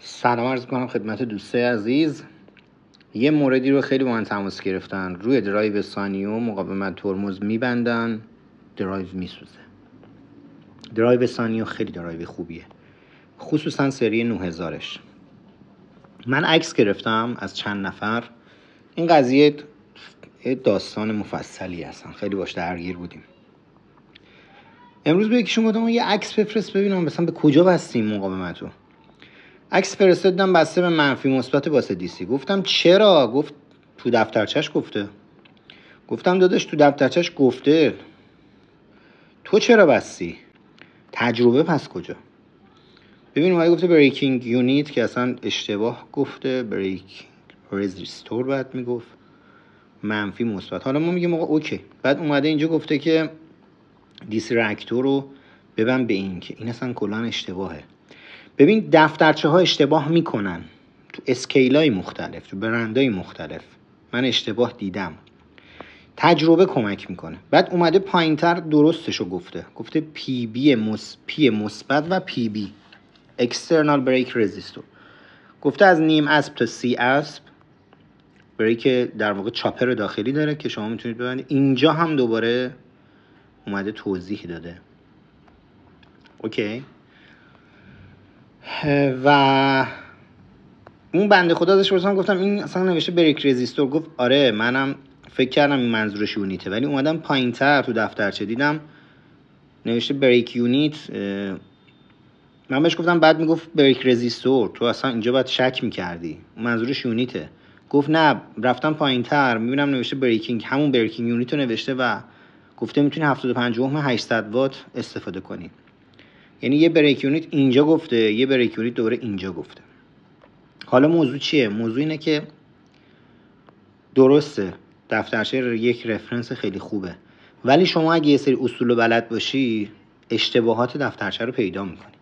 سلام عرض می‌کنم خدمت دوستای عزیز. یه موردی رو خیلی با من تماس گرفتن. روی درایو سانیو مقاومت ترمز میبندن، درایو میسوزه. درایو سانیو خیلی درایو خوبیه، خصوصا سری 9000ش. من عکس گرفتم از چند نفر. این قضیه داستان مفصلی هستن، خیلی باش درگیر بودیم. امروز به یکیشون گفتم یه عکس بفرست ببینم مثلا به کجا بستیم مقاومتو. عکس فرستادم بسته به منفی مثبت واسه دیسی. گفتم چرا؟ گفت تو دفترچش گفته. گفتم داداش تو دفترچش گفته، تو چرا بستی؟ تجربه پس کجا؟ ببین اومده گفته بریکینگ یونیت که اصلا اشتباه گفته، بریک رزیستور بعد میگفت منفی مثبت. حالا ما میگیم آقا اوکی. بعد اومده اینجا گفته که دیسی راکتور رو ببند به این، که این اصلا کلا اشتباهه. ببین دفترچه ها اشتباه میکنن تو اسکیلای مختلف، تو برندهای مختلف. من اشتباه دیدم. تجربه کمک میکنه. بعد اومده پایینتر درستشو گفته پی مثبت و پی بی اکسترنال بریک رزیستور. گفته از نیم اسب تا 30 اسب بریک در واقع چاپر داخلی داره که شما میتونید ببینید. اینجا هم دوباره اومده توضیح داده. اوکی. و اون بنده خدا ازش پرسیدم، گفتم این اصلا نوشته بریک رزیستور. گفت آره منم فکر کردم این منظورش یونیته، ولی اومدم پایینتر تو دفترچه دیدم نوشته بریک یونیت. من بهش گفتم بعد میگفت بریک رزیستور، تو اصلا اینجا باید شک میکردی منظورش یونیته. گفت نه رفتم پایینتر میبینم نوشته بریکینگ، همون بریکینگ یونیت رو نوشته و گفته میتونی 75 اهم 800 وات استفاده کنی. یعنی یه بریک یونیت اینجا گفته، یه بریک یونیت دوباره اینجا گفته. حالا موضوع چیه؟ موضوع اینه که درسته دفترچه یک رفرنس خیلی خوبه، ولی شما اگه یه سری اصول بلد باشی اشتباهات دفترچه رو پیدا میکنی.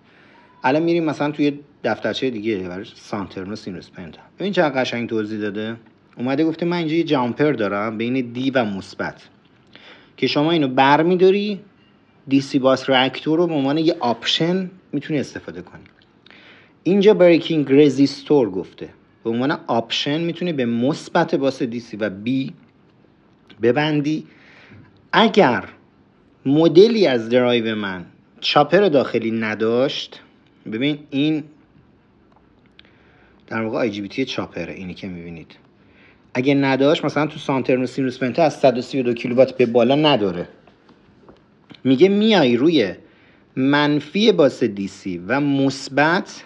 الان میریم مثلا توی دفترچه دیگه برای سانترنو سینوس پنتا، ببین چقدر قشنگ توضیح داده. اومده گفته من اینجا یه جامپر دارم بین دی و مثبت که شما اینو برمیداری دی سی باس راکتور رو به عنوان یه آپشن میتونی استفاده کنی. اینجا بریکینگ رزیستور گفته به عنوان آپشن میتونی به مثبت باس دی سی و بی ببندی. اگر مدلی از درایو من چاپر داخلی نداشت، ببین این در واقع آی جی بی تی چاپره، اینی که میبینید. اگه نداشت مثلا تو سانترنو سینوس پنتا از 132 کیلووات به بالا نداره، میگه میای روی منفی باس دی سی و مثبت